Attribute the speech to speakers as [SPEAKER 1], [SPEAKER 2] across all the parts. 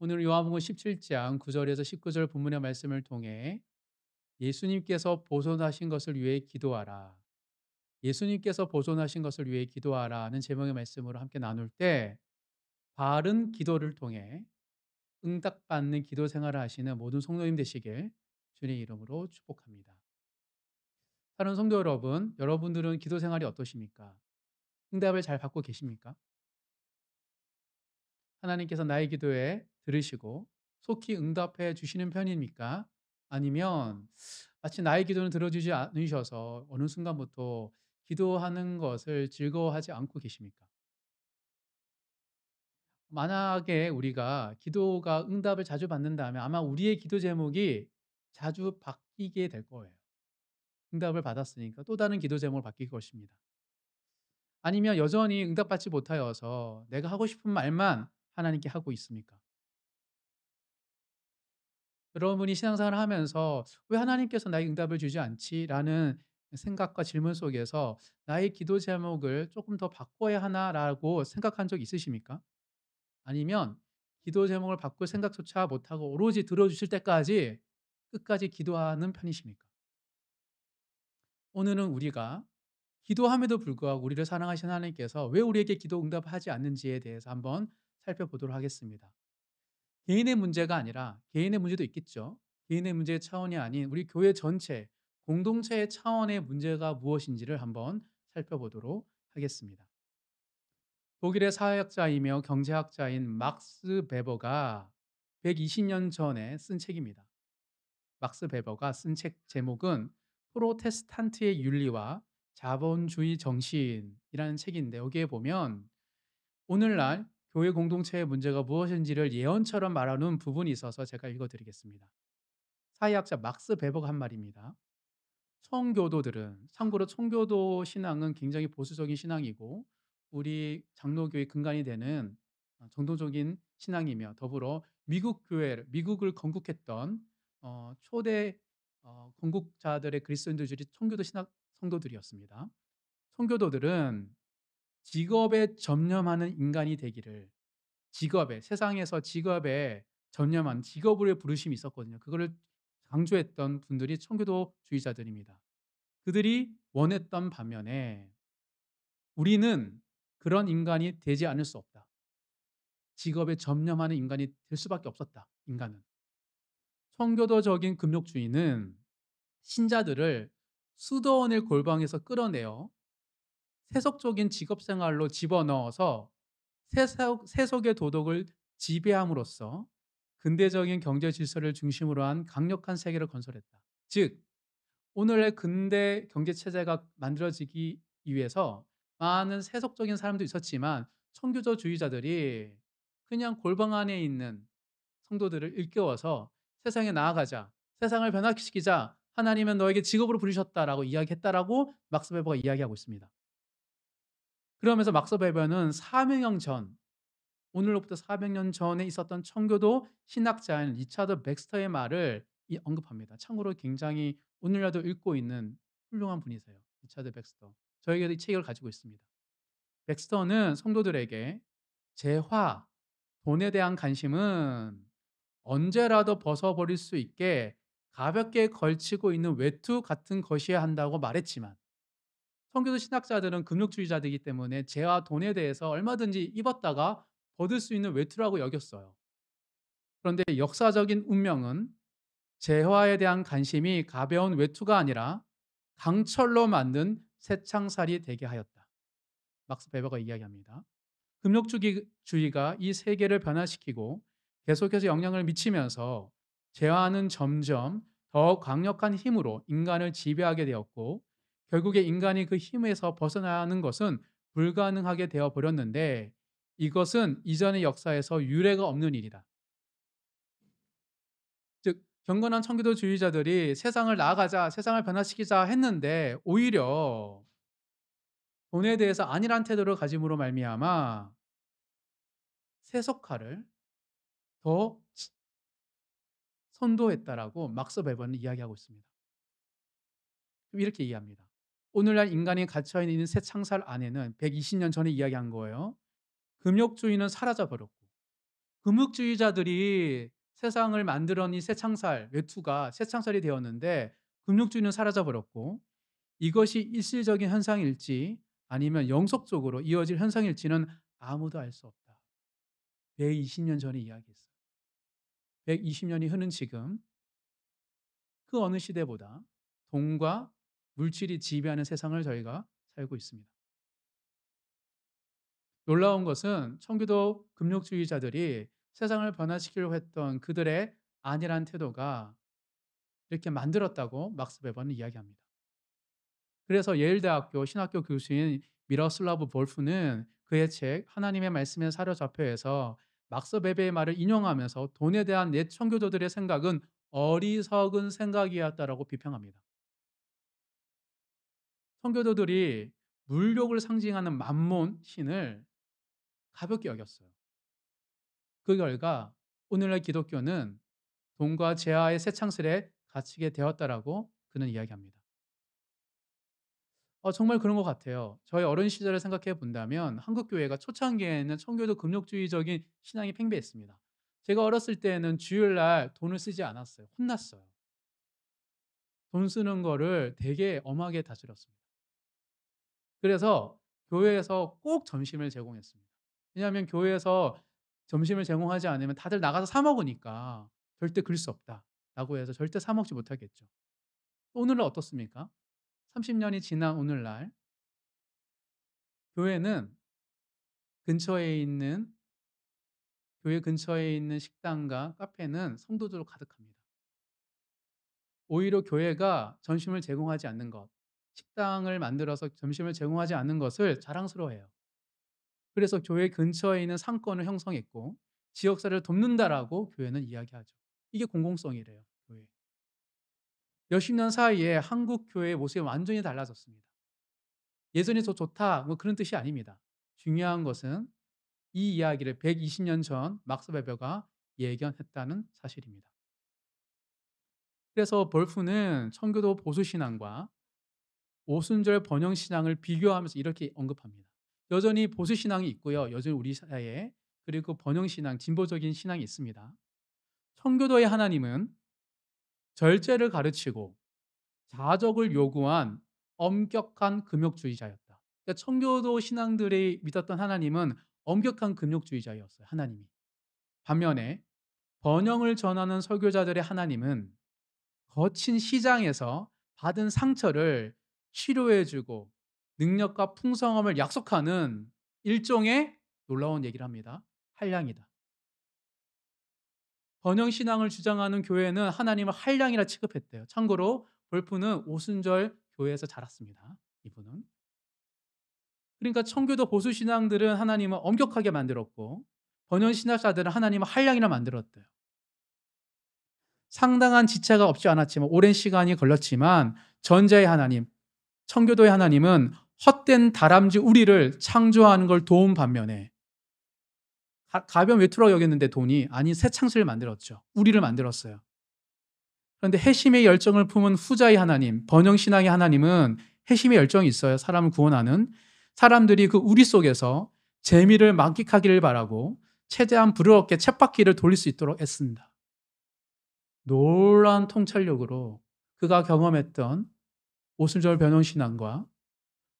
[SPEAKER 1] 오늘 요한복음 17장 9절에서 19절 본문의 말씀을 통해 예수님께서 보존하신 것을 위해 기도하라. 예수님께서 보존하신 것을 위해 기도하라는 제목의 말씀으로 함께 나눌 때 바른 기도를 통해 응답받는 기도 생활을 하시는 모든 성도님 되시길 주님의 이름으로 축복합니다. 사랑하는 성도 여러분, 여러분들은 기도 생활이 어떠십니까? 응답을 잘 받고 계십니까? 하나님께서 나의 기도에 들으시고 속히 응답해 주시는 편입니까? 아니면 마치 나의 기도는 들어주지 않으셔서 어느 순간부터 기도하는 것을 즐거워하지 않고 계십니까? 만약에 우리가 기도가 응답을 자주 받는다면 아마 우리의 기도 제목이 자주 바뀌게 될 거예요. 응답을 받았으니까 또 다른 기도 제목을 바뀔 것입니다. 아니면 여전히 응답받지 못하여서 내가 하고 싶은 말만 하나님께 하고 있습니까? 여러분이 신앙생활을 하면서 '왜 하나님께서 나에게 응답을 주지 않지?'라는 생각과 질문 속에서 '나의 기도 제목을 조금 더 바꿔야 하나?'라고 생각한 적 있으십니까? 아니면 기도 제목을 바꿀 생각조차 못하고 오로지 들어 주실 때까지 끝까지 기도하는 편이십니까? 오늘은 우리가 기도함에도 불구하고 우리를 사랑하시는 하나님께서 왜 우리에게 기도 응답하지 않는지에 대해서 한번 살펴보도록 하겠습니다. 개인의 문제가 아니라 개인의 문제도 있겠죠. 개인의 문제의 차원이 아닌 우리 교회 전체 공동체의 차원의 문제가 무엇인지를 한번 살펴보도록 하겠습니다. 독일의 사회학자이며 경제학자인 막스 베버가 120년 전에 쓴 책입니다. 막스 베버가 쓴 책 제목은 프로테스탄트의 윤리와 자본주의 정신이라는 책인데 여기에 보면 오늘날 교회 공동체의 문제가 무엇인지를 예언처럼 말하는 부분이 있어서 제가 읽어 드리겠습니다. 사회학자 막스 베버가 한 말입니다. 청교도들은 참고로 청교도 신앙은 굉장히 보수적인 신앙이고 우리 장로교의 근간이 되는 정통적인 신앙이며 더불어 미국을 건국했던 초대 건국자들의 그리스도인들이 청교도 신학 성도들이었습니다. 청교도들은 직업에 전념하는 인간이 되기를 세상에서 직업에 전념한 직업으로의 부르심이 있었거든요. 그거를 강조했던 분들이 청교도주의자들입니다. 그들이 원했던 반면에 우리는 그런 인간이 되지 않을 수 없다. 직업에 전념하는 인간이 될 수밖에 없었다. 인간은. 청교도적인 금욕주의는 신자들을 수도원의 골방에서 끌어내어 세속적인 직업 생활로 집어넣어서 세속의 도덕을 지배함으로써 근대적인 경제 질서를 중심으로 한 강력한 세계를 건설했다. 즉 오늘의 근대 경제 체제가 만들어지기 위해서 많은 세속적인 사람도 있었지만 청교도주의자들이 그냥 골방 안에 있는 성도들을 일깨워서 세상에 나아가자, 세상을 변화시키자, 하나님은 너에게 직업으로 부르셨다라고 이야기했다라고 막스 베버가 이야기하고 있습니다. 그러면서 막스 베버는 400년 전, 오늘로부터 400년 전에 있었던 청교도 신학자인 리차드 백스터의 말을 언급합니다. 참고로 굉장히 오늘날도 읽고 있는 훌륭한 분이세요. 리차드 백스터. 저에게도 이 책을 가지고 있습니다. 백스터는 성도들에게 재화, 돈에 대한 관심은 언제라도 벗어버릴 수 있게 가볍게 걸치고 있는 외투 같은 것이어야 한다고 말했지만 청교도 신학자들은 금욕주의자들이기 때문에 재와 돈에 대해서 얼마든지 입었다가 벗을 수 있는 외투라고 여겼어요. 그런데 역사적인 운명은 재화에 대한 관심이 가벼운 외투가 아니라 강철로 만든 쇠창살이 되게 하였다. 막스 베버가 이야기합니다. 금욕주의가 이 세계를 변화시키고 계속해서 영향을 미치면서 재화는 점점 더 강력한 힘으로 인간을 지배하게 되었고 결국에 인간이 그 힘에서 벗어나는 것은 불가능하게 되어 버렸는데 이것은 이전의 역사에서 유례가 없는 일이다. 즉 경건한 청교도주의자들이 세상을 나아가자, 세상을 변화시키자 했는데 오히려 돈에 대해서 안일한 태도를 가짐으로 말미암아 세속화를 더 선도했다라고 막스 베버는 이야기하고 있습니다. 이렇게 이해합니다. 오늘날 인간이 갇혀 있는 새 창살 안에는 120년 전에 이야기한 거예요. 금욕주의는 사라져 버렸고 금육주의자들이 세상을 만들어낸 새창살, 외투가 새창살이 되었는데 금육주의는 사라져 버렸고, 이것이 일시적인 현상일지 아니면 영속적으로 이어질 현상일지는 아무도 알 수 없다. 120년 전의 이야기였어요. 120 년이 흐른 지금 그 어느 시대보다 돈과 물질이 지배하는 세상을 저희가 살고 있습니다. 놀라운 것은 청교도 금욕주의자들이 세상을 변화시키려고 했던 그들의 안일한 태도가 이렇게 만들었다고 막스 베버는 이야기합니다. 그래서 예일대학교 신학교 교수인 미러슬라브 볼프는 그의 책 하나님의 말씀에 사로잡혀에서 막스 베베의 말을 인용하면서 돈에 대한 옛 청교도들의 생각은 어리석은 생각이었다라고 비평합니다. 청교도들이 물욕을 상징하는 만몬 신을 가볍게 여겼어요. 그 결과 오늘날 기독교는 돈과 재화의 새창슬에 갇히게 되었다라고 그는 이야기합니다. 정말 그런 것 같아요. 저희 어린 시절을 생각해 본다면 한국 교회가 초창기에는 청교도 금욕주의적인 신앙이 팽배했습니다. 제가 어렸을 때는 주일날 돈을 쓰지 않았어요. 혼났어요. 돈 쓰는 거를 되게 엄하게 다스렸습니다. 그래서 교회에서 꼭 점심을 제공했습니다. 왜냐하면 교회에서 점심을 제공하지 않으면 다들 나가서 사 먹으니까 절대 그럴 수 없다라고 해서 절대 사 먹지 못하겠죠. 오늘은 어떻습니까? 30 년이 지난 오늘날 교회는 근처에 있는 교회 근처에 있는 식당과 카페는 성도들로 가득합니다. 오히려 교회가 점심을 제공하지 않는 것, 식당을 만들어서 점심을 제공하지 않는 것을 자랑스러워해요. 그래서 교회 근처에 있는 상권을 형성했고 지역사회를 돕는다라고 교회는 이야기하죠. 이게 공공성이래요, 교회. 몇십 년 사이에 한국 교회의 모습이 완전히 달라졌습니다. 예전이 더 좋다 뭐 그런 뜻이 아닙니다. 중요한 것은 이 이야기를 120년 전 막스 베버가 예견했다는 사실입니다. 그래서 볼프는 청교도 보수 신앙과 오순절 번영 신앙을 비교하면서 이렇게 언급합니다. 여전히 보수 신앙이 있고요. 여전히 우리 사회에 그리고 번영 신앙, 진보적인 신앙이 있습니다. 청교도의 하나님은 절제를 가르치고 자적을 요구한 엄격한 금욕주의자였다. 그러니까 청교도 신앙들이 믿었던 하나님은 엄격한 금욕주의자였어요. 하나님이. 반면에 번영을 전하는 설교자들의 하나님은 거친 시장에서 받은 상처를 치료해 주고 능력과 풍성함을 약속하는 일종의 놀라운 얘기를 합니다. 한량이다. 번영 신앙을 주장하는 교회는 하나님을 한량이라 취급했대요. 참고로 볼프는 오순절 교회에서 자랐습니다. 이분은. 그러니까 청교도 보수 신앙들은 하나님을 엄격하게 만들었고 번영 신학자들은 하나님을 한량이라 만들었대요. 상당한 지체가 없지 않았지만 오랜 시간이 걸렸지만 전자의 하나님, 청교도의 하나님은 헛된 다람쥐 우리를 창조하는 걸 도운 반면에 가벼운 외투라고 여겼는데 돈이 아닌 새 창조를 만들었죠. 우리를 만들었어요. 그런데 회심의 열정을 품은 후자의 하나님, 번영신앙의 하나님은 회심의 열정이 있어요. 사람을 구원하는. 사람들이 그 우리 속에서 재미를 만끽하기를 바라고 최대한 부드럽게 쳇바퀴를 돌릴 수 있도록 애쓴다. 놀라운 통찰력으로 그가 경험했던 오순절 변형신앙과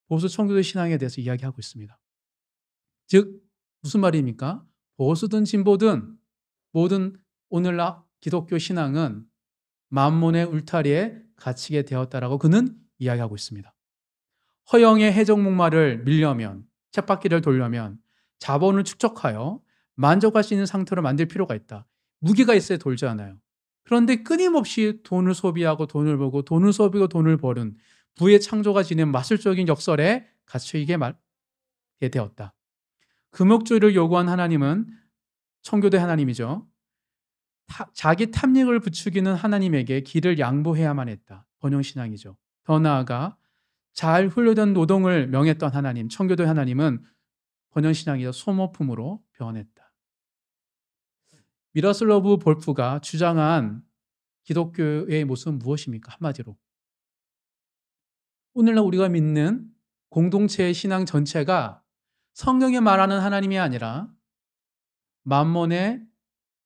[SPEAKER 1] 보수 청교도 신앙에 대해서 이야기하고 있습니다. 즉 무슨 말입니까? 보수든 진보든 모든 오늘날 기독교 신앙은 만몬의 울타리에 갇히게 되었다라고 그는 이야기하고 있습니다. 허영의 해적 목마를 밀려면 쳇바퀴를 돌려면 자본을 축적하여 만족할 수 있는 상태로 만들 필요가 있다. 무기가 있어야 돌지 않아요. 그런데 끊임없이 돈을 소비하고 돈을 벌고 돈을 소비하고 돈을 버는 부의 창조가 지닌 마술적인 역설에 갇히게 되었다. 금욕주의를 요구한 하나님은 청교도 하나님이죠. 자기 탐닉을 부추기는 하나님에게 길을 양보해야만 했다. 번영신앙이죠. 더 나아가 잘 훈련된 노동을 명했던 하나님, 청교도 하나님은 번영신앙이죠. 소모품으로 변했다. 미러슬로브 볼프가 주장한 기독교의 모습은 무엇입니까? 한마디로. 오늘날 우리가 믿는 공동체의 신앙 전체가 성경에 말하는 하나님이 아니라 만몬의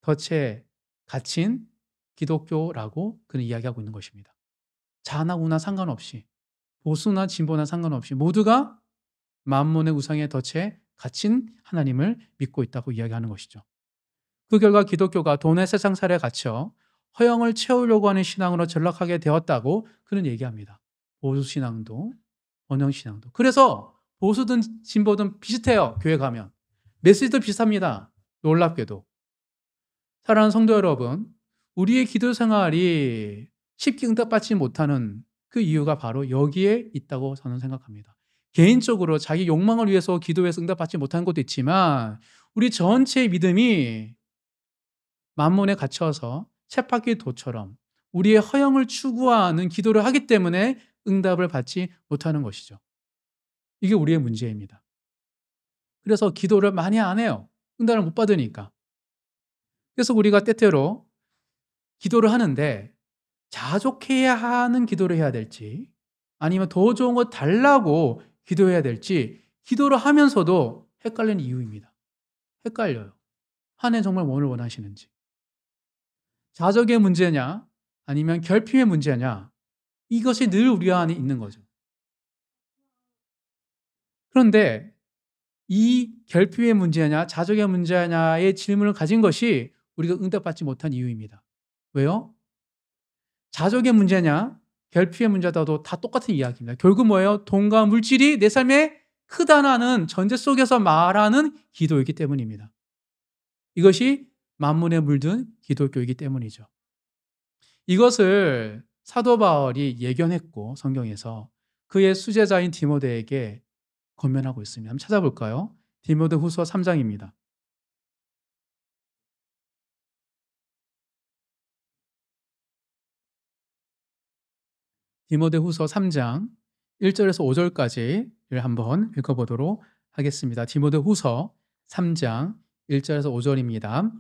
[SPEAKER 1] 덫에 갇힌 기독교라고 그는 이야기하고 있는 것입니다. 자나 우나 상관없이, 보수나 진보나 상관없이 모두가 만몬의 우상의 덫에 갇힌 하나님을 믿고 있다고 이야기하는 것이죠. 그 결과 기독교가 돈의 세상살에 갇혀 허영을 채우려고 하는 신앙으로 전락하게 되었다고 그는 얘기합니다. 보수신앙도 번영신앙도. 그래서 보수든 진보든 비슷해요. 교회 가면. 메시지도 비슷합니다. 놀랍게도. 사랑하는 성도 여러분, 우리의 기도 생활이 쉽게 응답받지 못하는 그 이유가 바로 여기에 있다고 저는 생각합니다. 개인적으로 자기 욕망을 위해서 기도해서 응답받지 못하는 것도 있지만 우리 전체의 믿음이 만몬에 갇혀서 쳇바퀴 도처럼 우리의 허영을 추구하는 기도를 하기 때문에 응답을 받지 못하는 것이죠. 이게 우리의 문제입니다. 그래서 기도를 많이 안 해요. 응답을 못 받으니까. 그래서 우리가 때때로 기도를 하는데 자족해야 하는 기도를 해야 될지 아니면 더 좋은 거 달라고 기도해야 될지 기도를 하면서도 헷갈리는 이유입니다. 헷갈려요. 한 해 정말 뭘 원하시는지. 자족의 문제냐 아니면 결핍의 문제냐 이것이 늘 우리 안에 있는 거죠. 그런데 이 결핍의 문제냐 자족의 문제냐의 질문을 가진 것이 우리가 응답받지 못한 이유입니다. 왜요? 자족의 문제냐 결핍의 문제다도 다 똑같은 이야기입니다. 결국 뭐예요? 돈과 물질이 내 삶에 크다는 전제 속에서 말하는 기도이기 때문입니다. 이것이 만문에 물든 기독교이기 때문이죠. 이것을 사도 바울이 예견했고 성경에서 그의 수제자인 디모데에게 권면하고 있습니다. 한번 찾아볼까요? 디모데 후서 3장입니다. 디모데 후서 3장 1절에서 5절까지를 한번 읽어보도록 하겠습니다. 디모데 후서 3장 1절에서 5절입니다.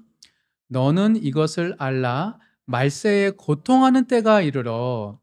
[SPEAKER 1] 너는 이것을 알라 말세에 고통하는 때가 이르러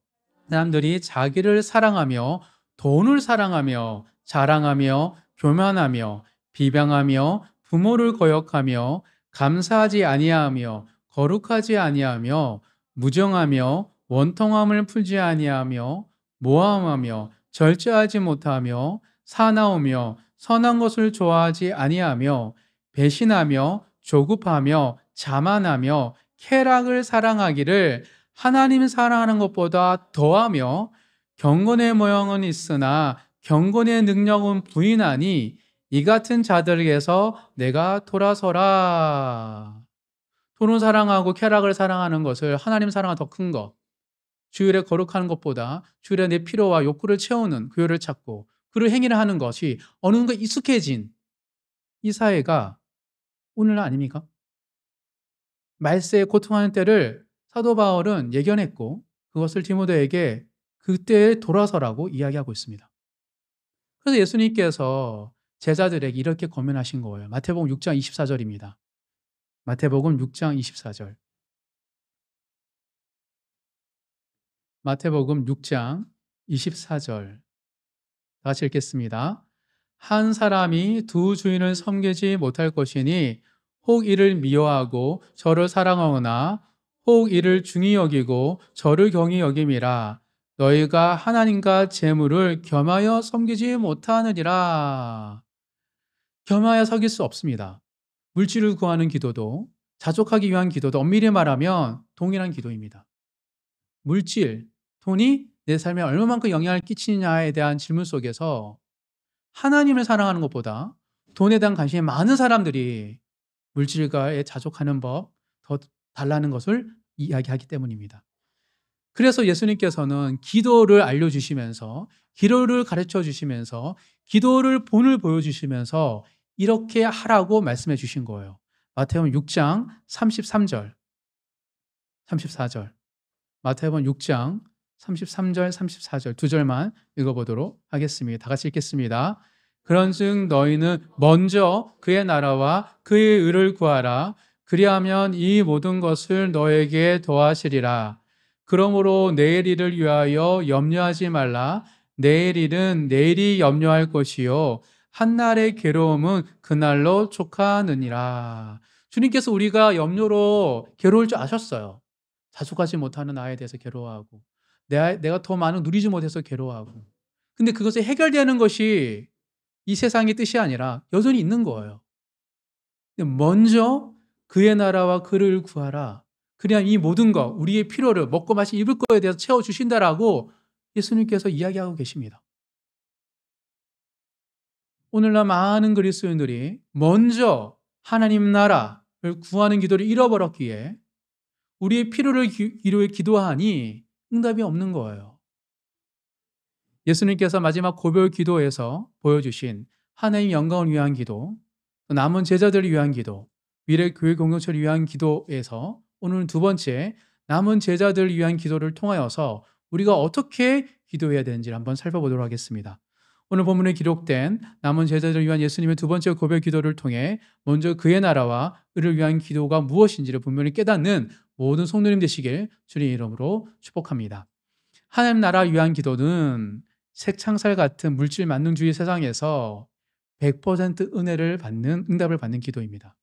[SPEAKER 1] 사람들이 자기를 사랑하며 돈을 사랑하며 자랑하며 교만하며 비방하며 부모를 거역하며 감사하지 아니하며 거룩하지 아니하며 무정하며 원통함을 풀지 아니하며 모함하며 절제하지 못하며 사나우며 선한 것을 좋아하지 아니하며 배신하며 조급하며 자만하며 쾌락을 사랑하기를 하나님 사랑하는 것보다 더하며 경건의 모형은 있으나 경건의 능력은 부인하니 이 같은 자들에게서 내가 돌아서라. 돈을 사랑하고 쾌락을 사랑하는 것을 하나님 사랑은 더 큰 것. 주일에 거룩하는 것보다 주일에 내 필요와 욕구를 채우는 교회를 찾고 그를 행위를 하는 것이 어느 정도 익숙해진 이 사회가 오늘날 아닙니까? 말세에 고통하는 때를 사도 바울은 예견했고 그것을 디모데에게 그때에 돌아서라고 이야기하고 있습니다. 그래서 예수님께서 제자들에게 이렇게 권면하신 거예요. 마태복음 6장 24절입니다. 마태복음 6장 24절. 마태복음 6장 24절. 다 같이 읽겠습니다. 한 사람이 두 주인을 섬기지 못할 것이니 혹 이를 미워하고 저를 사랑하거나 혹 이를 중히 여기고 저를 경히 여김이라. 너희가 하나님과 재물을 겸하여 섬기지 못하느니라. 겸하여 섬길 수 없습니다. 물질을 구하는 기도도 자족하기 위한 기도도 엄밀히 말하면 동일한 기도입니다. 물질, 돈이 내 삶에 얼마만큼 영향을 끼치느냐에 대한 질문 속에서 하나님을 사랑하는 것보다 돈에 대한 관심이 많은 사람들이 물질과에 자족하는 법 더 달라는 것을 이야기하기 때문입니다. 그래서 예수님께서는 기도를 알려주시면서 기도를 가르쳐 주시면서 기도를 본을 보여주시면서 이렇게 하라고 말씀해 주신 거예요. 마태복음 6장 33절 34절 마태복음 6장 33절 34절 두 절만 읽어보도록 하겠습니다. 다 같이 읽겠습니다. 그런즉 너희는 먼저 그의 나라와 그의 의를 구하라. 그리하면 이 모든 것을 너에게 더하시리라. 그러므로 내일 일을 위하여 염려하지 말라. 내일 일은 내일이 염려할 것이요 한날의 괴로움은 그날로 족하느니라. 주님께서 우리가 염려로 괴로울 줄 아셨어요. 자숙하지 못하는 아이에 대해서 괴로워하고 내가 더 많은 누리지 못해서 괴로워하고. 근데 그것이 해결되는 것이 이 세상의 뜻이 아니라 여전히 있는 거예요. 근데 먼저 그의 나라와 그를 구하라. 그래야 이 모든 것, 우리의 필요를 먹고 마시 입을 거에 대해서 채워 주신다라고 예수님께서 이야기하고 계십니다. 오늘날 많은 그리스도인들이 먼저 하나님 나라를 구하는 기도를 잃어버렸기에 우리의 필요를 위로해 기도하니 응답이 없는 거예요. 예수님께서 마지막 고별 기도에서 보여주신 하나님 영광을 위한 기도, 남은 제자들을 위한 기도, 미래 교회 공동체를 위한 기도에서 오늘 두 번째 남은 제자들을 위한 기도를 통하여서 우리가 어떻게 기도해야 되는지를 한번 살펴보도록 하겠습니다. 오늘 본문에 기록된 남은 제자들을 위한 예수님의 두 번째 고별 기도를 통해 먼저 그의 나라와 의를 위한 기도가 무엇인지를 분명히 깨닫는 모든 성도님 되시길 주님의 이름으로 축복합니다. 하나님 나라 위한 기도는 색창살 같은 물질 만능주의 세상에서 100% 은혜를 받는 응답을 받는 기도입니다.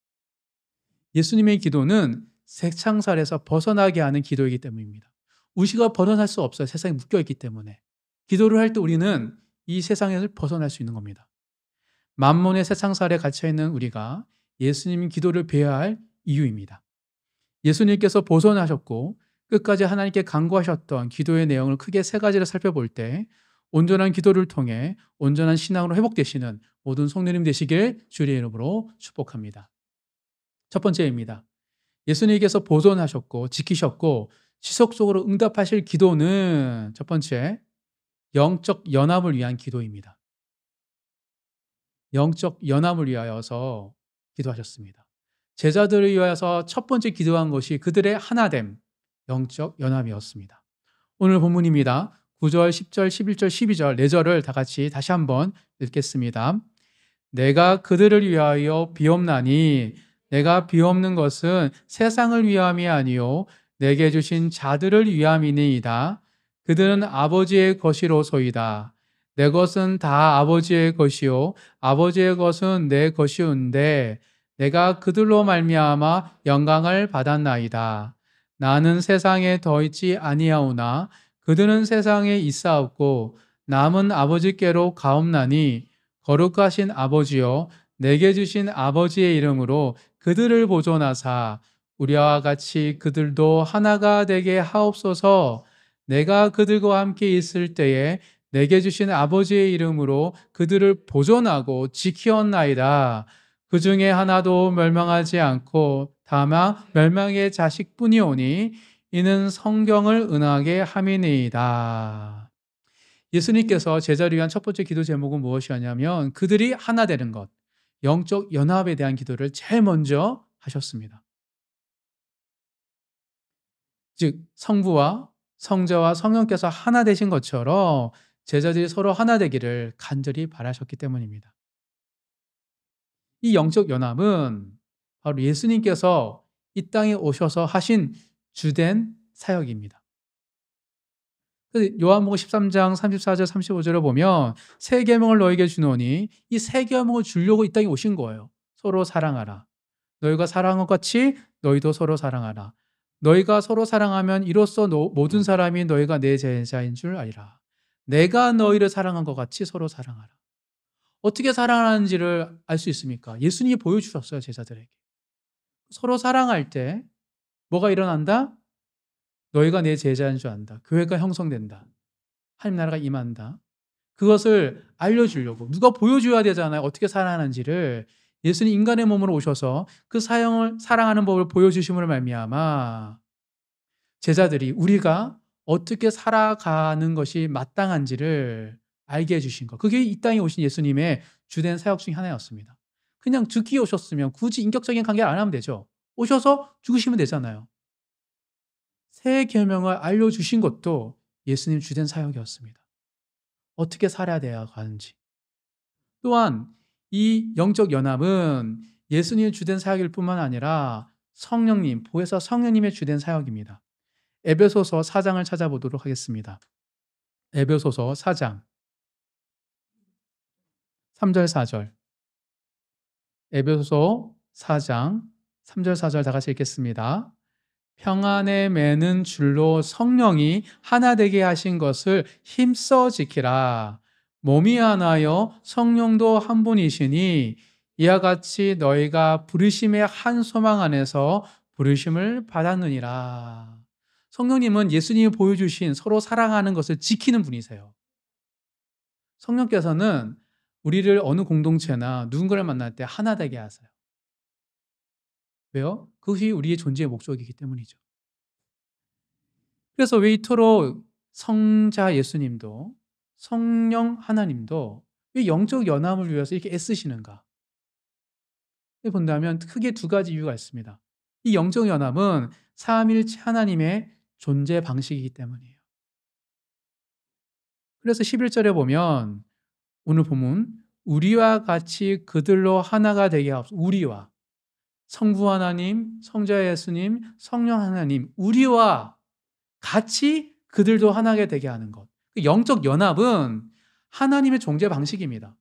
[SPEAKER 1] 예수님의 기도는 색창살에서 벗어나게 하는 기도이기 때문입니다. 우리가 벗어날 수 없어요. 세상에 묶여 있기 때문에. 기도를 할 때 우리는 이 세상에서 벗어날 수 있는 겁니다. 만몬의 색창살에 갇혀 있는 우리가 예수님의 기도를 배워야 할 이유입니다. 예수님께서 보존하셨고 끝까지 하나님께 간구하셨던 기도의 내용을 크게 세 가지를 살펴볼 때 온전한 기도를 통해 온전한 신앙으로 회복되시는 모든 성도님 되시길 주의 이름으로 축복합니다. 첫 번째입니다. 예수님께서 보존하셨고 지키셨고 지속적으로 응답하실 기도는 첫 번째, 영적 연합을 위한 기도입니다. 영적 연합을 위하여서 기도하셨습니다. 제자들을 위하여서 첫 번째 기도한 것이 그들의 하나됨, 영적 연합이었습니다. 오늘 본문입니다. 9절, 10절, 11절, 12절, 4절을 다 같이 다시 한번 읽겠습니다. 내가 그들을 위하여 비옵나니 내가 비옵는 것은 세상을 위함이 아니요 내게 주신 자들을 위함이니이다. 그들은 아버지의 것이로소이다. 내 것은 다 아버지의 것이요 아버지의 것은 내 것이온데 내가 그들로 말미암아 영광을 받았나이다. 나는 세상에 더 있지 아니하오나 그들은 세상에 있사옵고 남은 아버지께로 가옵나니 거룩하신 아버지여 내게 주신 아버지의 이름으로 그들을 보존하사 우리와 같이 그들도 하나가 되게 하옵소서. 내가 그들과 함께 있을 때에 내게 주신 아버지의 이름으로 그들을 보존하고 지키었나이다. 그 중에 하나도 멸망하지 않고 다만 멸망의 자식뿐이오니 이는 성경을 응하게 함이니이다. 예수님께서 제자를 위한 첫 번째 기도 제목은 무엇이었냐면 그들이 하나 되는 것, 영적 연합에 대한 기도를 제일 먼저 하셨습니다. 즉 성부와 성자와 성령께서 하나 되신 것처럼 제자들이 서로 하나 되기를 간절히 바라셨기 때문입니다. 이 영적 연합은 바로 예수님께서 이 땅에 오셔서 하신 주된 사역입니다. 요한복음 13장 34절 35절을 보면 새 계명을 너에게 주노니 이 새 계명을 주려고 이 땅에 오신 거예요. 서로 사랑하라. 너희가 사랑한 것 같이 너희도 서로 사랑하라. 너희가 서로 사랑하면 이로써 모든 사람이 너희가 내 제자인 줄 알리라. 내가 너희를 사랑한 것 같이 서로 사랑하라. 어떻게 사랑하는지를 알 수 있습니까? 예수님이 보여주셨어요, 제자들에게. 서로 사랑할 때 뭐가 일어난다? 너희가 내 제자인 줄 안다. 교회가 형성된다. 하나님 나라가 임한다. 그것을 알려주려고 누가 보여줘야 되잖아요. 어떻게 살아가는지를. 예수님 인간의 몸으로 오셔서 그 사랑하는 법을 보여주심으로 말미암아 제자들이 우리가 어떻게 살아가는 것이 마땅한지를 알게 해주신 것. 그게 이 땅에 오신 예수님의 주된 사역 중에 하나였습니다. 그냥 죽기 오셨으면 굳이 인격적인 관계를 안 하면 되죠. 오셔서 죽으시면 되잖아요. 새 계명을 알려주신 것도 예수님 주된 사역이었습니다. 어떻게 살아야 돼야 하는지. 또한 이 영적 연합은 예수님의 주된 사역일 뿐만 아니라 성령님, 보혜사 성령님의 주된 사역입니다. 에베소서 4장을 찾아보도록 하겠습니다. 에베소서 4장 3절 4절. 에베소서 4장 3절 4절 다 같이 읽겠습니다. 평안에 매는 줄로 성령이 하나 되게 하신 것을 힘써 지키라. 몸이 하나요 성령도 한 분이시니 이와 같이 너희가 부르심의 한 소망 안에서 부르심을 받았느니라. 성령님은 예수님이 보여주신 서로 사랑하는 것을 지키는 분이세요. 성령께서는 우리를 어느 공동체나 누군가를 만날 때 하나 되게 하세요. 왜요? 그것이 우리의 존재의 목적이기 때문이죠. 그래서 왜 이토록 성자 예수님도 성령 하나님도 왜 영적 연합을 위해서 이렇게 애쓰시는가? 본다면 크게 두 가지 이유가 있습니다. 이 영적 연합은 삼일체 하나님의 존재 방식이기 때문이에요. 그래서 11절에 보면 오늘 본문 우리와 같이 그들로 하나가 되게 하옵소서. 우리와 성부 하나님, 성자 예수님, 성령 하나님 우리와 같이 그들도 하나가 되게 하는 것. 영적 연합은 하나님의 존재 방식입니다.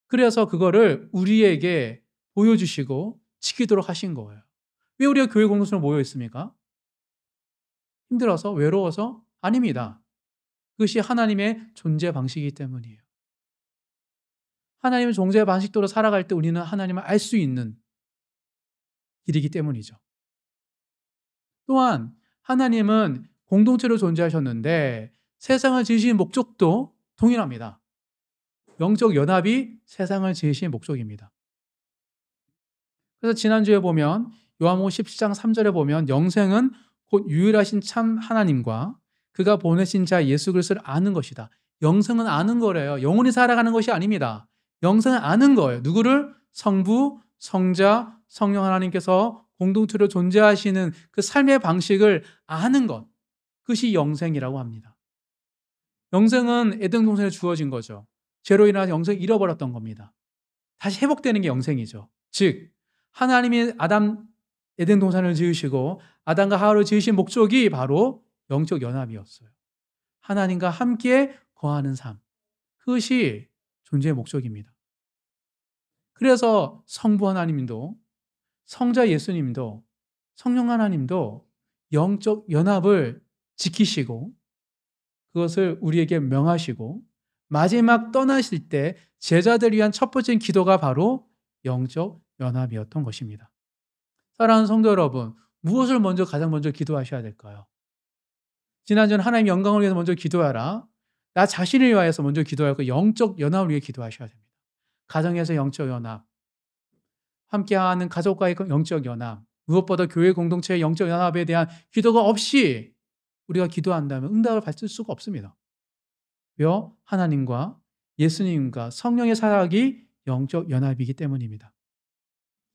[SPEAKER 1] 그래서 그거를 우리에게 보여주시고 지키도록 하신 거예요. 왜 우리가 교회 공동체로 모여 있습니까? 힘들어서? 외로워서? 아닙니다. 그것이 하나님의 존재 방식이기 때문이에요. 하나님의 존재 방식대로 살아갈 때 우리는 하나님을 알 수 있는 길이기 때문이죠. 또한 하나님은 공동체로 존재하셨는데 세상을 지으신 목적도 동일합니다. 영적 연합이 세상을 지으신 목적입니다. 그래서 지난주에 보면 요한복음 17장 3절에 보면 영생은 곧 유일하신 참 하나님과 그가 보내신 자 예수 그리스도를 아는 것이다. 영생은 아는 거래요. 영원히 살아가는 것이 아닙니다. 영생은 아는 거예요. 누구를? 성부, 성자, 성령 하나님께서 공동체로 존재하시는 그 삶의 방식을 아는 것. 그것이 영생이라고 합니다. 영생은 에덴 동산에 주어진 거죠. 죄로 인하여 영생을 잃어버렸던 겁니다. 다시 회복되는 게 영생이죠. 즉 하나님이 에덴 동산을 지으시고 아담과 하와를 지으신 목적이 바로 영적 연합이었어요. 하나님과 함께 거하는 삶. 그것이 존재의 목적입니다. 그래서 성부 하나님도 성자 예수님도 성령 하나님도 영적 연합을 지키시고 그것을 우리에게 명하시고 마지막 떠나실 때 제자들을 위한 첫 번째 기도가 바로 영적 연합이었던 것입니다. 사랑하는 성도 여러분, 무엇을 가장 먼저 기도하셔야 될까요? 지난주는 하나님 영광을 위해서 먼저 기도하라. 나 자신을 위하여서 먼저 기도할 거 영적 연합을 위해 기도하셔야 됩니다. 가정에서 영적 연합, 함께하는 가족과의 영적 연합, 무엇보다 교회 공동체의 영적 연합에 대한 기도가 없이 우리가 기도한다면 응답을 받을 수가 없습니다. 왜요? 하나님과 예수님과 성령의 사랑이 영적 연합이기 때문입니다.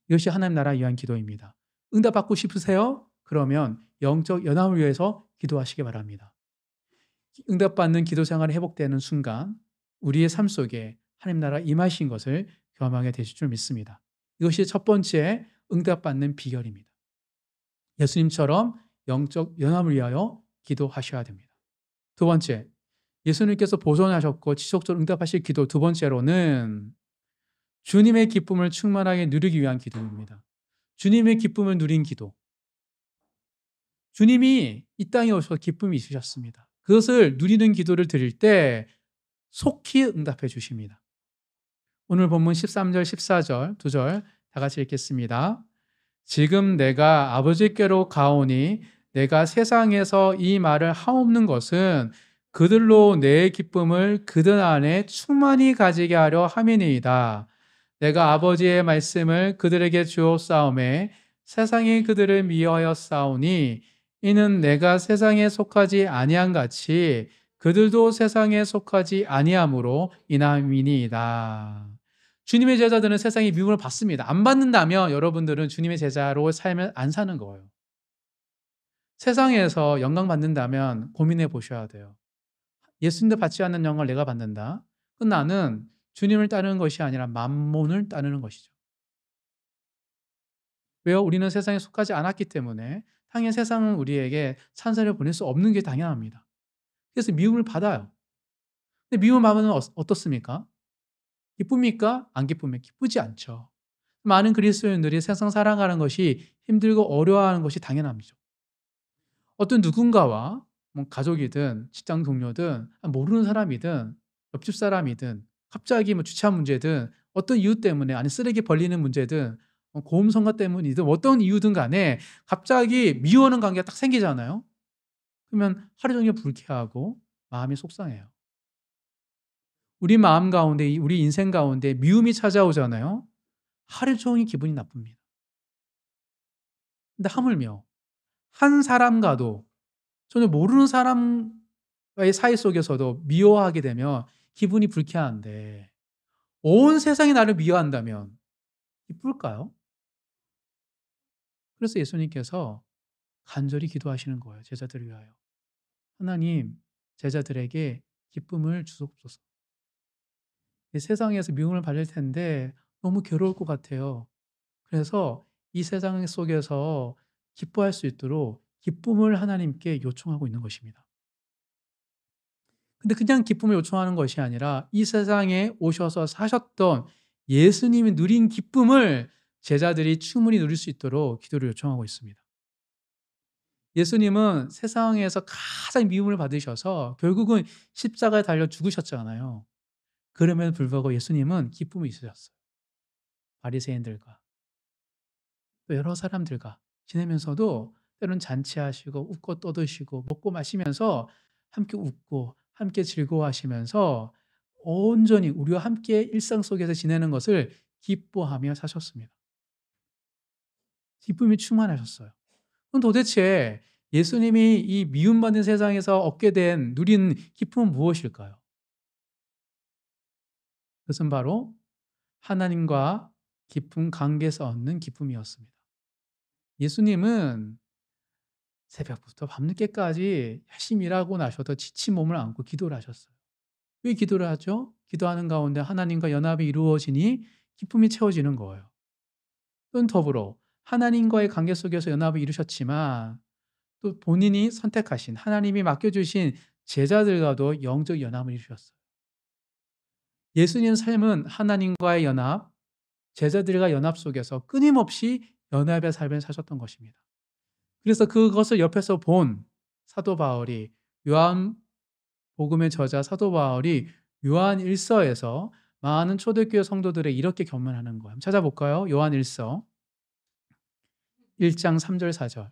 [SPEAKER 1] 이것이 하나님 나라를 위한 기도입니다. 응답받고 싶으세요? 그러면 영적 연합을 위해서 기도하시기 바랍니다. 응답받는 기도 생활이 회복되는 순간 우리의 삶 속에 하나님 나라 임하신 것을 경험하게 되실 줄 믿습니다. 이것이 첫 번째 응답받는 비결입니다. 예수님처럼 영적 연합을 위하여 기도하셔야 됩니다. 두 번째, 예수님께서 보존하셨고 지속적으로 응답하실 기도 두 번째로는 주님의 기쁨을 충만하게 누리기 위한 기도입니다. 주님의 기쁨을 누린 기도. 주님이 이 땅에 오셔서 기쁨이 있으셨습니다. 그것을 누리는 기도를 드릴 때 속히 응답해 주십니다. 오늘 본문 13절, 14절, 2절 다 같이 읽겠습니다. 지금 내가 아버지께로 가오니 내가 세상에서 이 말을 하옵는 것은 그들로 내 기쁨을 그들 안에 충만히 가지게 하려 함이니이다. 내가 아버지의 말씀을 그들에게 주었사오매 세상이 그들을 미워하여 싸우니 이는 내가 세상에 속하지 아니한 같이 그들도 세상에 속하지 아니함으로 인함이니이다. 주님의 제자들은 세상의 미움을 받습니다. 안 받는다면 여러분들은 주님의 제자로 살면 안 사는 거예요. 세상에서 영광 받는다면 고민해 보셔야 돼요. 예수님도 받지 않는 영광을 내가 받는다. 그럼 나는 주님을 따르는 것이 아니라 만몬을 따르는 것이죠. 왜요? 우리는 세상에 속하지 않았기 때문에 당연히 세상은 우리에게 찬사를 보낼 수 없는 게 당연합니다. 그래서 미움을 받아요. 근데 미움을 받으면 어떻습니까? 기쁩니까? 안 기쁘면 기쁘지 않죠. 많은 그리스도인들이 세상 살아가는 것이 힘들고 어려워하는 것이 당연합니다. 어떤 누군가와 뭐 가족이든 직장 동료든 모르는 사람이든 옆집 사람이든 갑자기 뭐 주차 문제든 어떤 이유 때문에 아니 쓰레기 버리는 문제든 고음 성가 때문이든 어떤 이유든 간에 갑자기 미워하는 관계가 딱 생기잖아요. 그러면 하루 종일 불쾌하고 마음이 속상해요. 우리 마음 가운데 우리 인생 가운데 미움이 찾아오잖아요. 하루 종일 기분이 나쁩니다. 근데 하물며 한 사람과도 전혀 모르는 사람과의 사이 속에서도 미워하게 되면 기분이 불쾌한데 온 세상이 나를 미워한다면 기쁠까요? 그래서 예수님께서 간절히 기도하시는 거예요, 제자들을 위하여. 하나님, 제자들에게 기쁨을 주옵소서. 이 세상에서 미움을 받을 텐데 너무 괴로울 것 같아요. 그래서 이 세상 속에서 기뻐할 수 있도록 기쁨을 하나님께 요청하고 있는 것입니다. 근데 그냥 기쁨을 요청하는 것이 아니라 이 세상에 오셔서 사셨던 예수님이 누린 기쁨을 제자들이 충분히 누릴 수 있도록 기도를 요청하고 있습니다. 예수님은 세상에서 가장 미움을 받으셔서 결국은 십자가에 달려 죽으셨잖아요. 그럼에도 불구하고 예수님은 기쁨이 있으셨어요. 바리새인들과 또 여러 사람들과 지내면서도 때로는 잔치하시고 웃고 떠드시고 먹고 마시면서 함께 웃고 함께 즐거워하시면서 온전히 우리와 함께 일상 속에서 지내는 것을 기뻐하며 사셨습니다. 기쁨이 충만하셨어요. 그럼 도대체 예수님이 이 미움받는 세상에서 얻게 된 누린 기쁨은 무엇일까요? 그것은 바로 하나님과 깊은 관계에서 얻는 기쁨이었습니다. 예수님은 새벽부터 밤늦게까지 열심히 일하고 나셔도 지친 몸을 안고 기도를 하셨어요. 왜 기도를 하죠? 기도하는 가운데 하나님과 연합이 이루어지니 기쁨이 채워지는 거예요. 또는 더불어 하나님과의 관계 속에서 연합을 이루셨지만 또 본인이 선택하신 하나님이 맡겨주신 제자들과도 영적 연합을 이루셨어요. 예수님 삶은 하나님과의 연합, 제자들과 연합 속에서 끊임없이 연합의 삶을 사셨던 것입니다. 그래서 그것을 옆에서 본 사도 바울이 요한복음의 저자 사도 바울이 요한일서에서 많은 초대교회 성도들에 이렇게 권면하는 거예요. 한번 찾아볼까요? 요한일서 1장 3절 4절.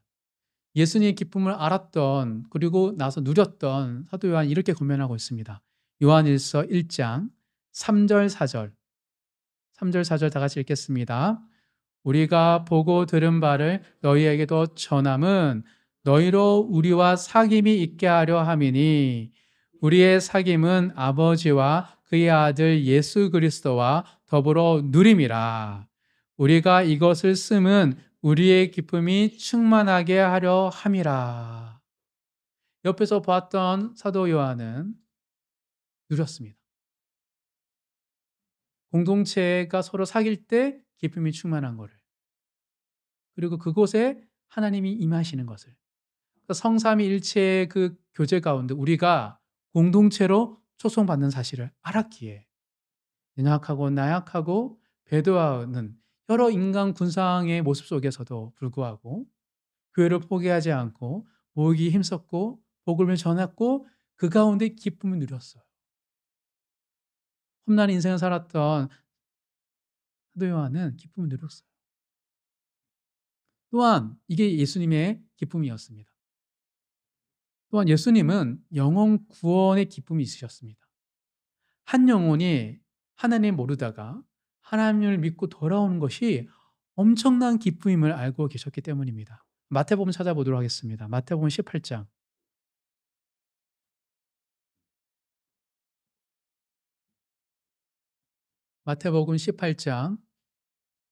[SPEAKER 1] 예수님의 기쁨을 알았던 그리고 나서 누렸던 사도 요한이 이렇게 권면하고 있습니다. 요한일서 1장 3절 4절. 3절 4절 다 같이 읽겠습니다. 우리가 보고 들은 바를 너희에게도 전함은 너희로 우리와 사귐이 있게 하려 함이니 우리의 사귐은 아버지와 그의 아들 예수 그리스도와 더불어 누림이라. 우리가 이것을 쓰면 우리의 기쁨이 충만하게 하려 함이라. 옆에서 보았던 사도 요한은 누렸습니다. 공동체가 서로 사귈 때 기쁨이 충만한 거를. 그리고 그곳에 하나님이 임하시는 것을. 성삼위일체의 그 교제 가운데 우리가 공동체로 초청받는 사실을 알았기에 연약하고 나약하고 배도하는 여러 인간 군상의 모습 속에서도 불구하고 교회를 포기하지 않고 모이기 힘썼고 복음을 전했고 그 가운데 기쁨을 누렸어요. 험난 인생을 살았던 사도 요한은 기쁨을 누렸어요. 또한 이게 예수님의 기쁨이었습니다. 또한 예수님은 영혼 구원의 기쁨이 있으셨습니다. 한 영혼이 하나님 모르다가 하나님을 믿고 돌아오는 것이 엄청난 기쁨임을 알고 계셨기 때문입니다. 마태복음 찾아보도록 하겠습니다. 마태복음 18장. 마태복음 18장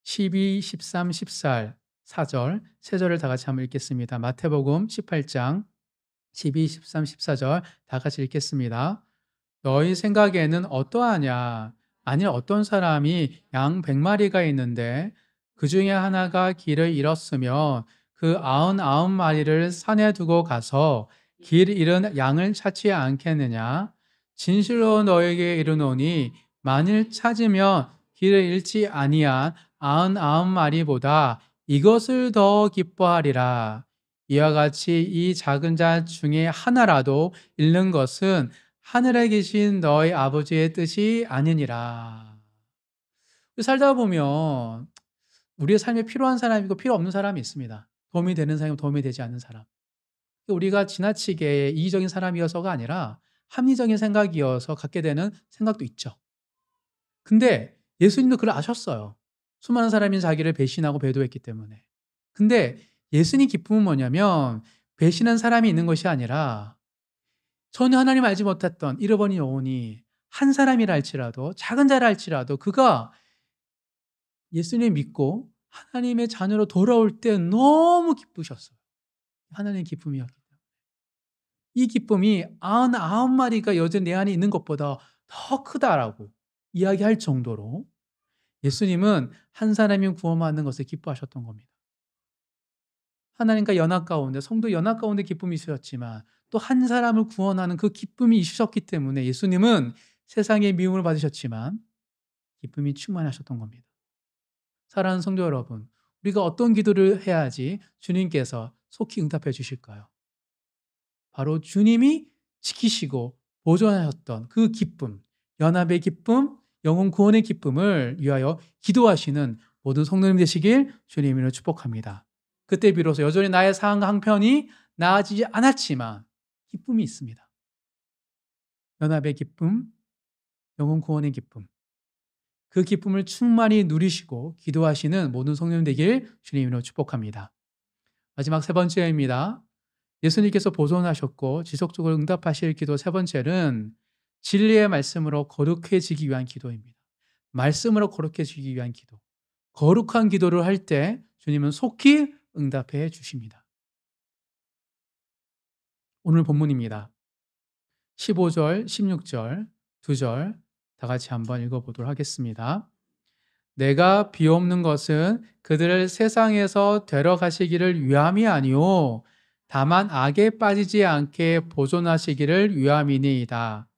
[SPEAKER 1] 12, 13, 14, 4절, 세 절을 다 같이 한번 읽겠습니다. 마태복음 18장 12, 13, 14절 다 같이 읽겠습니다. 너희 생각에는 어떠하냐? 아니 어떤 사람이 양 100마리가 있는데 그 중에 하나가 길을 잃었으며 그 99마리를 산에 두고 가서 길 잃은 양을 찾지 않겠느냐? 진실로 너에게 이르노니 만일 찾으면 길을 잃지 아니한 아흔아홉 마리보다 이것을 더 기뻐하리라. 이와 같이 이 작은 자 중에 하나라도 잃는 것은 하늘에 계신 너희 아버지의 뜻이 아니니라. 살다 보면 우리의 삶에 필요한 사람이고 필요 없는 사람이 있습니다. 도움이 되는 사람이고 도움이 되지 않는 사람. 우리가 지나치게 이기적인 사람이어서가 아니라 합리적인 생각이어서 갖게 되는 생각도 있죠. 근데 예수님도 그걸 아셨어요. 수많은 사람이 자기를 배신하고 배도했기 때문에. 근데 예수님 기쁨은 뭐냐면 배신한 사람이 있는 것이 아니라 전혀 하나님을 알지 못했던 잃어버린 영혼이 한 사람이라 할지라도 작은 자라 할지라도 그가 예수님 믿고 하나님의 자녀로 돌아올 때 너무 기쁘셨어요. 하나님의 기쁨이었기 때문에. 이 기쁨이 99 마리가 여전히 내 안에 있는 것보다 더 크다라고 이야기할 정도로 예수님은 한 사람이 구원받는 것을 기뻐하셨던 겁니다. 하나님과 연합 가운데 성도 연합 가운데 기쁨이 있으셨지만 또 한 사람을 구원하는 그 기쁨이 있으셨기 때문에 예수님은 세상의 미움을 받으셨지만 기쁨이 충만하셨던 겁니다. 사랑하는 성도 여러분, 우리가 어떤 기도를 해야지 주님께서 속히 응답해 주실까요? 바로 주님이 지키시고 보존하셨던 그 기쁨, 연합의 기쁨, 영혼 구원의 기쁨을 위하여 기도하시는 모든 성도님 되시길 주님 이름으로 축복합니다. 그때 비로소 여전히 나의 상황 형편이 나아지지 않았지만 기쁨이 있습니다. 연합의 기쁨, 영혼 구원의 기쁨. 그 기쁨을 충만히 누리시고 기도하시는 모든 성도님 되길 주님 이름으로 축복합니다. 마지막 세 번째입니다. 예수님께서 보존하셨고 지속적으로 응답하실 기도 세 번째는 진리의 말씀으로 거룩해지기 위한 기도입니다. 말씀으로 거룩해지기 위한 기도. 거룩한 기도를 할 때 주님은 속히 응답해 주십니다. 오늘 본문입니다. 15절, 16절, 2절 다 같이 한번 읽어보도록 하겠습니다. 내가 비옵는 것은 그들을 세상에서 데려가시기를 위함이 아니오 다만 악에 빠지지 않게 보존하시기를 위함이니이다.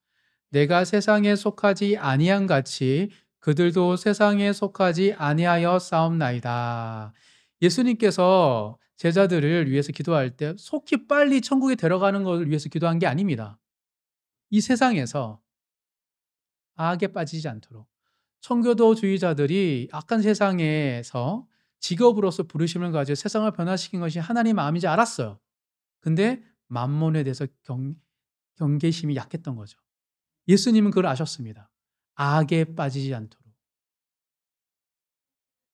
[SPEAKER 1] 내가 세상에 속하지 아니한 같이 그들도 세상에 속하지 아니하여 싸움나이다. 예수님께서 제자들을 위해서 기도할 때 속히 빨리 천국에 데려가는 것을 위해서 기도한 게 아닙니다. 이 세상에서 악에 빠지지 않도록 청교도주의자들이 악한 세상에서 직업으로서 부르심을 가지고 세상을 변화시킨 것이 하나님 마음인지 알았어요. 근데 만몬에 대해서 경계심이 약했던 거죠. 예수님은 그걸 아셨습니다. 악에 빠지지 않도록.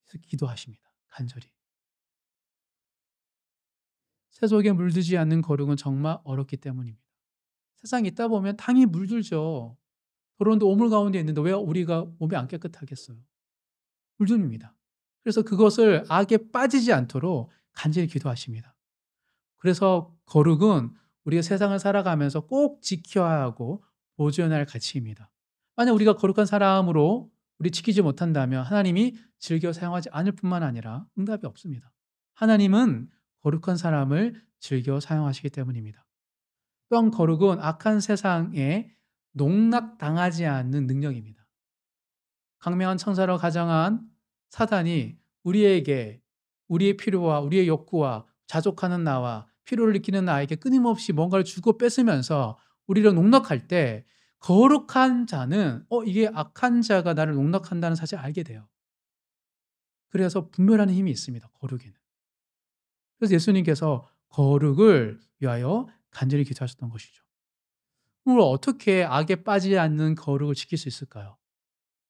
[SPEAKER 1] 그래서 기도하십니다. 간절히. 세속에 물들지 않는 거룩은 정말 어렵기 때문입니다. 세상에 있다 보면 당연히 물들죠. 더러운데 오물 가운데 있는데 왜 우리가 몸이 안 깨끗하겠어요? 물듭니다. 그래서 그것을 악에 빠지지 않도록 간절히 기도하십니다. 그래서 거룩은 우리가 세상을 살아가면서 꼭 지켜야 하고 보존해야 할 가치입니다. 만약 우리가 거룩한 사람으로 우리 지키지 못한다면 하나님이 즐겨 사용하지 않을 뿐만 아니라 응답이 없습니다. 하나님은 거룩한 사람을 즐겨 사용하시기 때문입니다. 또한 거룩은 악한 세상에 농락당하지 않는 능력입니다. 강명한 천사로 가장한 사단이 우리에게 우리의 필요와 우리의 욕구와 자족하는 나와 필요를 느끼는 나에게 끊임없이 뭔가를 주고 뺏으면서 우리를 농락할 때 거룩한 자는 이게 악한 자가 나를 농락한다는 사실을 알게 돼요. 그래서 분별하는 힘이 있습니다. 거룩에는. 그래서 예수님께서 거룩을 위하여 간절히 기도하셨던 것이죠. 그럼 어떻게 악에 빠지지 않는 거룩을 지킬 수 있을까요?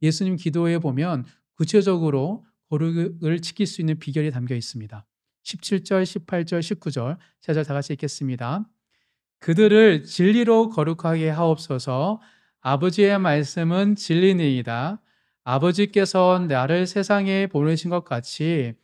[SPEAKER 1] 예수님 기도에 보면 구체적으로 거룩을 지킬 수 있는 비결이 담겨 있습니다. 17절, 18절, 19절 세 절 다 같이 읽겠습니다. 그들을 진리로 거룩하게 하옵소서. 아버지의 말씀은 진리니이다. 아버지께서 나를 세상에 보내신 것 같이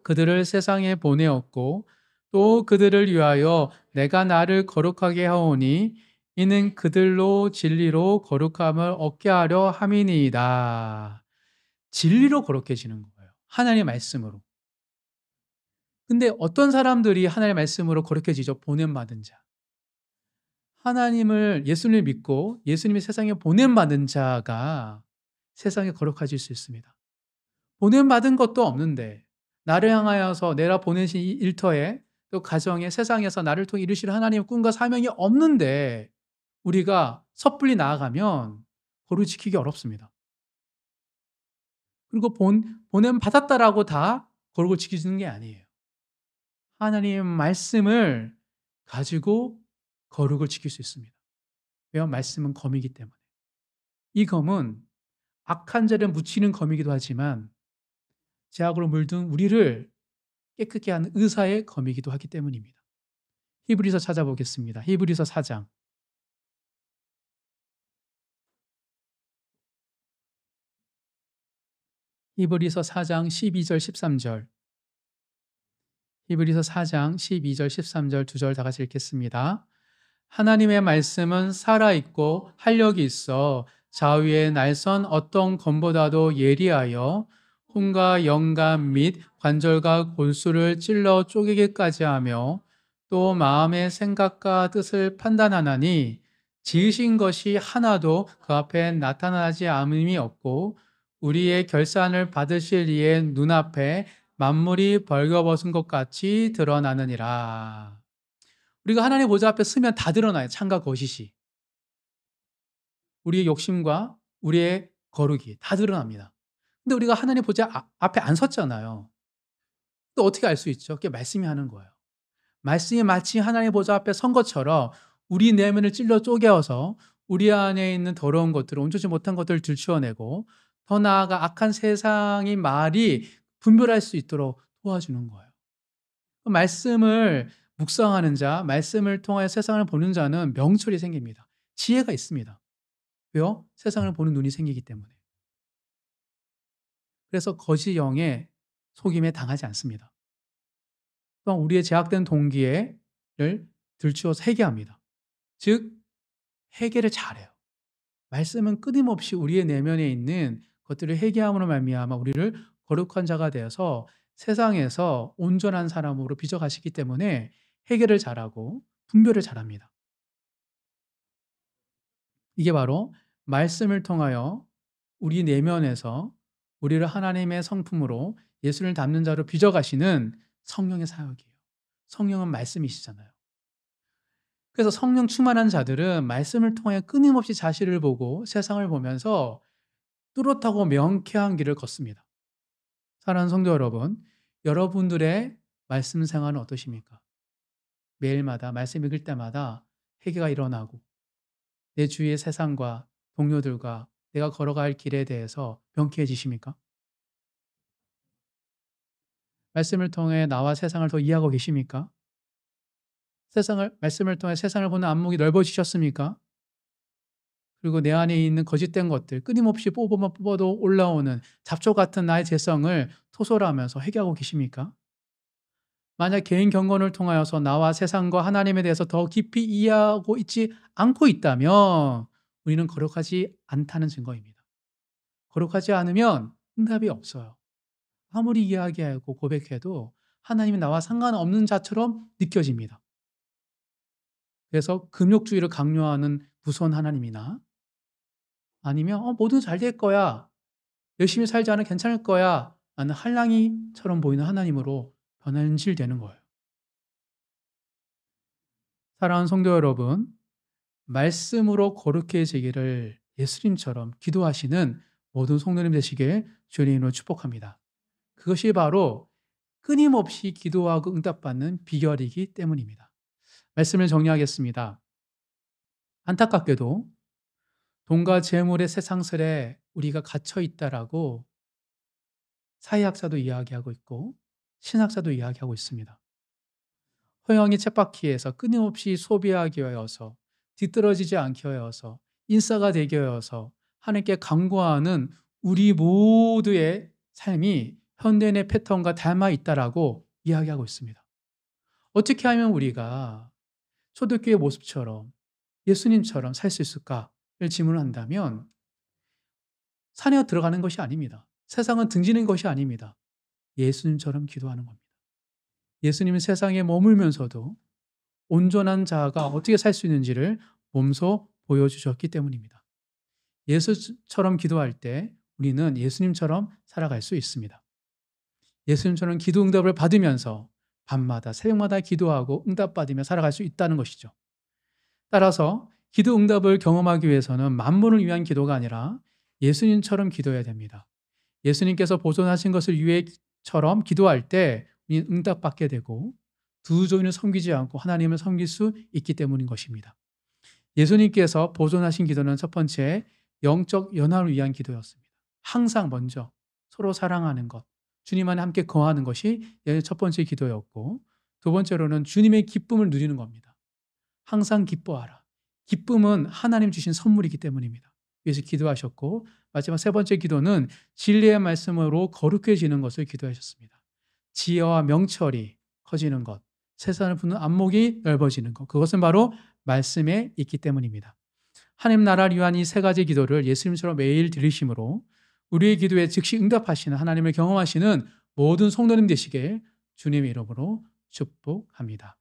[SPEAKER 1] 그들을 세상에 보내었고 또 그들을 위하여 내가 나를 거룩하게 하오니 이는 그들로 진리로 거룩함을 얻게 하려 함이니이다. 진리로 거룩해지는 거예요. 하나님의 말씀으로. 근데 어떤 사람들이 하나님의 말씀으로 거룩해지죠? 보냄받은 자. 하나님을 예수님을 믿고 예수님이 세상에 보냄받은 자가 세상에 거룩해질 수 있습니다. 보냄받은 것도 없는데 나를 향하여서 내가 보내신 이 일터에 또 가정에 세상에서 나를 통해 이루실 하나님의 꿈과 사명이 없는데 우리가 섣불리 나아가면 거룩을 지키기 어렵습니다. 그리고 보냄 받았다라고 다 거룩을 지키는 게 아니에요. 하나님의 말씀을 가지고 거룩을 지킬 수 있습니다. 왜요? 말씀은 검이기 때문에. 이 검은 악한 자를 묻히는 검이기도 하지만 죄악으로 물든 우리를 깨끗게 하는 의사의 검이기도 하기 때문입니다. 히브리서 찾아보겠습니다. 히브리서 4장. 히브리서 4장 12절 13절. 히브리서 4장 12절 13절 두 절 다 같이 읽겠습니다. 하나님의 말씀은 살아있고 활력이 있어 자위의 날선 어떤 검보다도 예리하여 혼과 영감 및 관절과 골수를 찔러 쪼개기까지 하며 또 마음의 생각과 뜻을 판단하나니 지으신 것이 하나도 그 앞에 나타나지 않음이 없고 우리의 결산을 받으실 이의 눈앞에 만물이 벌거벗은 것 같이 드러나느니라. 우리가 하나님 보좌 앞에 서면 다 드러나요. 창과 거짓이. 우리의 욕심과 우리의 거룩이 다 드러납니다. 근데 우리가 하나님 보좌 앞에 안 섰잖아요. 또 어떻게 알 수 있죠? 그게 말씀이 하는 거예요. 말씀이 마치 하나님 보좌 앞에 선 것처럼 우리 내면을 찔러 쪼개어서 우리 안에 있는 더러운 것들을 온전치 못한 것들을 들추어내고 더 나아가 악한 세상의 말이 분별할 수 있도록 도와주는 거예요. 말씀을 묵상하는 자, 말씀을 통하여 세상을 보는 자는 명철이 생깁니다. 지혜가 있습니다. 왜요? 세상을 보는 눈이 생기기 때문에. 그래서 거짓 영의 속임에 당하지 않습니다. 또한 우리의 제약된 동기를 들추어서 회개합니다. 즉 회개를 잘해요. 말씀은 끊임없이 우리의 내면에 있는 것들을 회개함으로 말미암아 우리를 거룩한 자가 되어서 세상에서 온전한 사람으로 빚어가시기 때문에 회개를 잘하고 분별을 잘합니다. 이게 바로 말씀을 통하여 우리 내면에서 우리를 하나님의 성품으로 예수를 닮는 자로 빚어가시는 성령의 사역이에요. 성령은 말씀이시잖아요. 그래서 성령 충만한 자들은 말씀을 통해 끊임없이 자신을 보고 세상을 보면서 뚜렷하고 명쾌한 길을 걷습니다. 사랑하는 성도 여러분, 여러분들의 말씀 생활은 어떠십니까? 매일마다 말씀 읽을 때마다 회개가 일어나고 내 주위의 세상과 동료들과 내가 걸어갈 길에 대해서 명쾌해지십니까? 말씀을 통해 나와 세상을 더 이해하고 계십니까? 말씀을 통해 세상을 보는 안목이 넓어지셨습니까? 그리고 내 안에 있는 거짓된 것들, 끊임없이 뽑으면 뽑아도 올라오는 잡초 같은 나의 죄성을 토설하면서 회개하고 계십니까? 만약 개인 경건을 통하여서 나와 세상과 하나님에 대해서 더 깊이 이해하고 있지 않고 있다면 우리는 거룩하지 않다는 증거입니다. 거룩하지 않으면 응답이 없어요. 아무리 이야기하고 고백해도 하나님이 나와 상관없는 자처럼 느껴집니다. 그래서 금욕주의를 강요하는 무서운 하나님이나 아니면 뭐든 잘 될 거야. 열심히 살지 않으면 괜찮을 거야. 라는 한량이처럼 보이는 하나님으로 변질되는 거예요. 사랑하는 성도 여러분, 말씀으로 거룩해지기를 예수님처럼 기도하시는 모든 성도님 되시길 주의 이름으로 축복합니다. 그것이 바로 끊임없이 기도하고 응답받는 비결이기 때문입니다. 말씀을 정리하겠습니다. 안타깝게도 돈과 재물의 세상설에 우리가 갇혀 있다라고 사회학자도 이야기하고 있고 신학자도 이야기하고 있습니다. 허영이 쳇바퀴에서 끊임없이 소비하게 하여서 뒤떨어지지 않게 하여서 인싸가 되게 하여서 하나님께 간구하는 우리 모두의 삶이 현대인의 패턴과 닮아 있다라고 이야기하고 있습니다. 어떻게 하면 우리가 초대교회 모습처럼 예수님처럼 살 수 있을까를 질문을 한다면 산에 들어가는 것이 아닙니다. 세상은 등지는 것이 아닙니다. 예수님처럼 기도하는 겁니다. 예수님은 세상에 머물면서도 온전한 자가 어떻게 살 수 있는지를 몸소 보여주셨기 때문입니다. 예수처럼 기도할 때 우리는 예수님처럼 살아갈 수 있습니다. 예수님처럼 기도 응답을 받으면서 밤마다 새벽마다 기도하고 응답받으며 살아갈 수 있다는 것이죠. 따라서 기도 응답을 경험하기 위해서는 만물을 위한 기도가 아니라 예수님처럼 기도해야 됩니다. 예수님께서 보존하신 것을 위해처럼 기도할 때 우리는 응답받게 되고 두 종인을 섬기지 않고 하나님을 섬길 수 있기 때문인 것입니다. 예수님께서 보존하신 기도는 첫 번째 영적 연합을 위한 기도였습니다. 항상 먼저 서로 사랑하는 것, 주님 안에 함께 거하는 것이 첫 번째 기도였고 두 번째로는 주님의 기쁨을 누리는 겁니다. 항상 기뻐하라. 기쁨은 하나님 주신 선물이기 때문입니다. 그래서 기도하셨고 마지막 세 번째 기도는 진리의 말씀으로 거룩해지는 것을 기도하셨습니다. 지혜와 명철이 커지는 것, 세상을 푸는 안목이 넓어지는 것, 그것은 바로 말씀에 있기 때문입니다. 하나님 나라를 위한 이 세 가지 기도를 예수님처럼 매일 들으심으로 우리의 기도에 즉시 응답하시는 하나님을 경험하시는 모든 성도님 되시길 주님의 이름으로 축복합니다.